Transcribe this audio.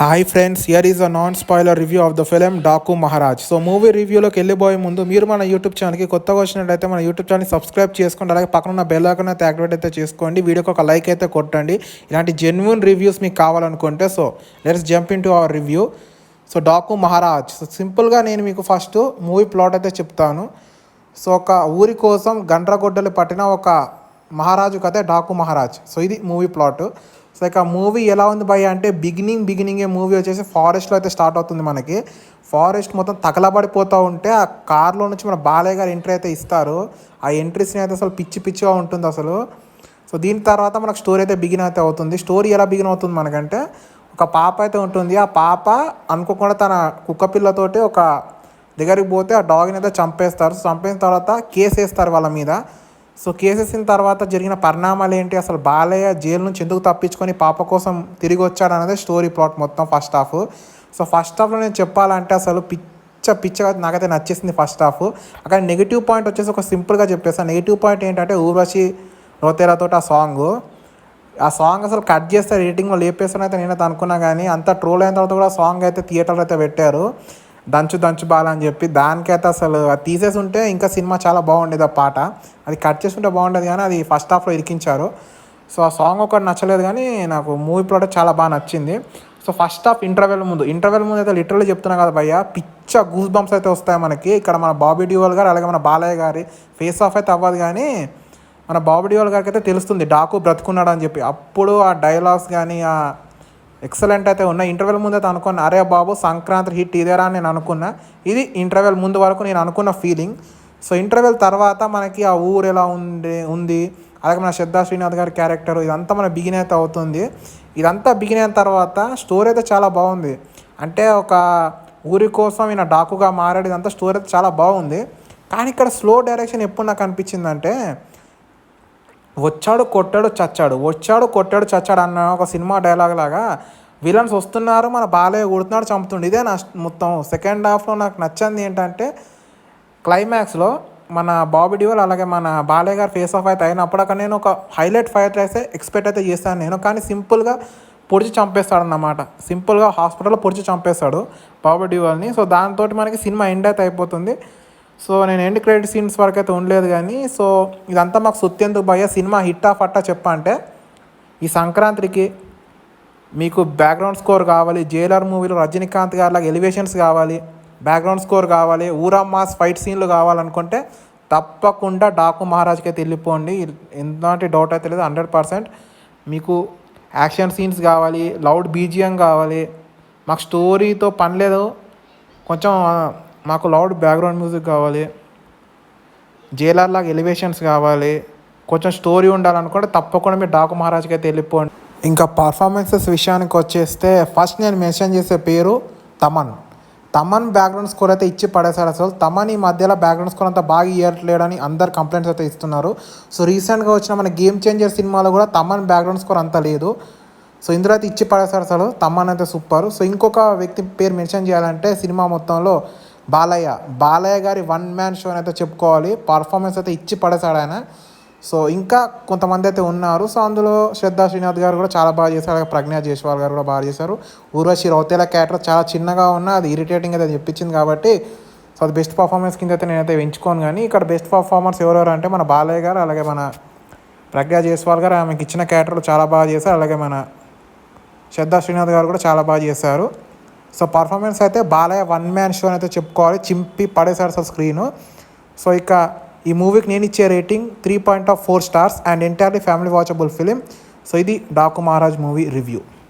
Hi friends, here is a non spoiler review of the film Daaku Maharaaj. So movie రివ్యూలోకి వెళ్ళిపోయే ముందు మీరు మన యూట్యూబ్ ఛానల్కి కొత్తగా వచ్చినట్లయితే మన యూట్యూబ్ ఛానల్ని సబ్స్క్రైబ్ చేసుకోండి. అలాగే పక్కన ఉన్న బెల్ ఐకాన్ అయితే యాక్టివేట్ అయితే చేసుకోండి. వీడియోకి ఒక లైక్ అయితే కొట్టండి. ఇలాంటి జెన్యున్ రివ్యూస్ మీకు కావాలనుకుంటే so let's jump in to our review. So Daaku Maharaaj. So సింపుల్గా నేను మీకు ఫస్ట్ మూవీ ప్లాట్ అయితే చెప్తాను. సో ఒక ఊరి కోసం గండ్రగొడ్డలు పట్టిన ఒక మహారాజు కథే డాకు మహారాజ్. సో ఇది మూవీ ప్లాట్. సో ఇక మూవీ ఎలా ఉంది భయ్య అంటే బిగినింగే మూవీ వచ్చేసి ఫారెస్ట్లో అయితే స్టార్ట్ అవుతుంది. మనకి ఫారెస్ట్ మొత్తం తగలబడిపోతూ ఉంటే ఆ కార్లో నుంచి మన బాలయ్య గారు ఎంట్రీ అయితే ఇస్తారు. ఆ ఎంట్రీస్ని అయితే అసలు పిచ్చిగా ఉంటుంది అసలు. సో దీని తర్వాత మనకు స్టోరీ అయితే బిగిన్ అయితే అవుతుంది. స్టోరీ ఎలా బిగిన్ అవుతుంది మనకంటే, ఒక పాప అయితే ఉంటుంది. ఆ పాప అనుకోకుండా తన కుక్క పిల్లతోటి ఒక దగ్గరికి పోతే ఆ డాగ్ని అయితే చంపేస్తారు. సో చంపేసిన తర్వాత కేసు వేస్తారు వాళ్ళ మీద. సో కేసేసిన తర్వాత జరిగిన పరిణామాలు ఏంటి, అసలు బాలయ్య జైలు నుంచి ఎందుకు తప్పించుకొని పాప కోసం తిరిగి వచ్చాడు అనేది స్టోరీ ప్లాట్ మొత్తం ఫస్ట్ హాఫ్. సో ఫస్ట్ హాఫ్లో నేను చెప్పాలంటే అసలు పిచ్చగా నాకైతే నచ్చేసింది ఫస్ట్ హాఫ్. అక్కడ నెగిటివ్ పాయింట్ వచ్చేసి ఒక సింపుల్గా చెప్పేస్తాను. నెగిటివ్ పాయింట్ ఏంటంటే ఊర్వశి రౌతేరాతో ఆ సాంగ్ అసలు కట్ చేస్తే రేటింగ్లో లేపేస్తాను అయితే నేనైతే అనుకున్నా. కానీ అంత ట్రోల్ అయిన తర్వాత కూడా సాంగ్ అయితే థియేటర్లో అయితే పెట్టారు, దంచు బాల అని చెప్పి. దానికైతే అసలు అది తీసేసి ఉంటే ఇంకా సినిమా చాలా బాగుండేది. ఆ పాట అది కట్ చేసుకుంటే బాగుండేది, కానీ అది ఫస్ట్ హాఫ్లో ఇరికించారు. సో ఆ సాంగ్ ఒకటి నచ్చలేదు, కానీ నాకు మూవీ ప్లాట్ చాలా బాగా నచ్చింది. సో ఫస్ట్ హాఫ్ ఇంటర్వెల్ ముందు అయితే లిటరల్లీ చెప్తున్నా కదా భయ్య, గూస్ బంప్స్ అయితే వస్తాయి మనకి. ఇక్కడ మన బాబీ డియోల్ గారు అలాగే మన బాలయ్య గారి ఫేస్ ఆఫ్ అయితే అవ్వదు, కానీ మన బాబీ డియోల్ గారికి అయితే తెలుస్తుంది డాకు బ్రతుకున్నాడు అని చెప్పి. అప్పుడు ఆ డైలాగ్స్ కానీ ఆ ఎక్సలెంట్ అయితే ఉన్నాయి. ఇంటర్వెల్ ముందు అయితే అనుకున్నా, అరే బాబు సంక్రాంతి హిట్ ఇదేరా అని నేను అనుకున్నా. ఇది ఇంటర్వెల్ ముందు వరకు నేను అనుకున్న ఫీలింగ్. సో ఇంటర్వెల్ తర్వాత మనకి ఆ ఊరు ఎలా ఉంది అలాగే మన శ్రద్ధా శ్రీనాథ్ గారి క్యారెక్టర్ ఇదంతా మన బిగిన్ అయితే అవుతుంది. ఇదంతా బిగిన్ అయిన తర్వాత స్టోరీ అయితే చాలా బాగుంది. అంటే ఒక ఊరి కోసం ఈయన డాకుగా మారాడు, ఇదంతా స్టోరీ అయితే చాలా బాగుంది. కానీ ఇక్కడ స్లో డైరెక్షన్ ఎప్పుడు నాకు అనిపించిందంటే, వచ్చాడు కొట్టాడు చచ్చాడు అన్న ఒక సినిమా డైలాగ్ లాగా విలన్స్ వస్తున్నారు, మన బాలయ్య కొడుతున్నాడు చంపుతుండే. ఇదే నా మొత్తం సెకండ్ హాఫ్లో నాకు నచ్చింది ఏంటంటే, క్లైమాక్స్లో మన బాబీ డియోల్ అలాగే మన బాలయ్య గారు ఫేస్ ఆఫ్ అయితే అయినప్పుడు అక్కడ నేను ఒక హైలైట్ ఫైట్ అయితే ఎక్స్పెక్ట్ అయితే చేస్తాను నేను. కానీ సింపుల్గా పొడిచి చంపేస్తాడు అన్నమాట. సింపుల్గా హాస్పిటల్లో పొడిచి చంపేస్తాడు బాబీ డియోల్ని. సో దాంతో మనకి సినిమా ఎండ్ అయితే అయిపోతుంది. సో నేను ఎండ్ క్రెడిట్ సీన్స్ వరకు అయితే ఉండలేదు, కానీ సో ఇదంతా మాకు సుత్తెందుకు భయ్య, సినిమా హిట్ ఆఫ్ అట్టా చెప్పంటే ఈ సంక్రాంతికి మీకు బ్యాక్గ్రౌండ్ స్కోర్ కావాలి, జైలర్ మూవీలో రజనీకాంత్ గారి లాగా ఎలివేషన్స్ కావాలి, బ్యాక్గ్రౌండ్ స్కోర్ కావాలి, ఊరమ్మాస్ ఫైట్ సీన్లు కావాలనుకుంటే తప్పకుండా డాకు మహారాజ్కి అయితే వెళ్ళిపోండి. ఎలాంటి డౌట్ అయితే లేదు, 100%. మీకు యాక్షన్ సీన్స్ కావాలి, లౌడ్ బీజిఎం కావాలి, మాకు స్టోరీతో పని లేదు, కొంచెం మాకు లౌడ్ బ్యాక్గ్రౌండ్ మ్యూజిక్ కావాలి, జైలర్ లాగా ఎలివేషన్స్ కావాలి, కొంచెం స్టోరీ ఉండాలనుకుంటే తప్పకుండా మీరు డాకు మహారాజ్కి అయితే వెళ్ళిపోండి. ఇంకా పర్ఫార్మెన్సెస్ విషయానికి వచ్చేస్తే ఫస్ట్ నేను మెన్షన్ చేసే పేరు తమన్ బ్యాక్గ్రౌండ్ స్కోర్ అయితే ఇచ్చి పడేశాడు. అసలు తమన్ ఈ మధ్యలో బ్యాక్గ్రౌండ్ స్కోర్ అంతా బాగా ఇవ్వట్లేడని అందరు కంప్లైంట్స్ అయితే ఇస్తున్నారు. సో రీసెంట్గా వచ్చిన మన గేమ్ చేంజర్ సినిమాలో కూడా తమన్ బ్యాక్గ్రౌండ్ స్కోర్ అంతా లేదు. సో ఇందులో అయితే ఇచ్చి పడేశారు అసలు. తమన్ అయితే సూపర్. సో ఇంకొక వ్యక్తి పేరు మెన్షన్ చేయాలంటే సినిమా మొత్తంలో బాలయ్య గారి వన్ మ్యాన్ షో అయితే చెప్పుకోవాలి. పర్ఫార్మెన్స్ అయితే ఇచ్చి పడేశాడు ఆయన. సో ఇంకా కొంతమంది అయితే ఉన్నారు. సో అందులో శ్రద్ధా శ్రీనాథ్ గారు కూడా చాలా బాగా చేశారు, అలాగే ప్రజ్ఞా జైస్వాల్ గారు కూడా బాగా చేశారు. ఊర్వశి రౌతేలా క్యారెక్టర్ చాలా చిన్నగా ఉన్నా అది ఇరిటేటింగ్ అయితే చెప్పించింది కాబట్టి సో అది బెస్ట్ పర్ఫార్మెన్స్ కింద అయితే నేనైతే ఎంచుకోను. కానీ ఇక్కడ బెస్ట్ పర్ఫార్మర్స్ ఎవరెవరు అంటే మన బాలయ్య గారు అలాగే మన ప్రజ్ఞా జైస్వాల్ గారు ఆమెకి ఇచ్చిన క్యారెక్టర్లు చాలా బాగా చేశారు. అలాగే మన శ్రద్ధా శ్రీనాథ్ గారు కూడా చాలా బాగా చేశారు. సో పర్ఫార్మెన్స్ అయితే బాలయ్య వన్ మ్యాన్ షో అయితే చెప్పుకోవాలి, చింపి పడేశాడు అసలు స్క్రీను. సో ఇక ఈ మూవీకి నేను ఇచ్చే rating 3.4 stars and entirely family watchable film. So ఇది డాకు మహారాజ్ మూవీ రివ్యూ.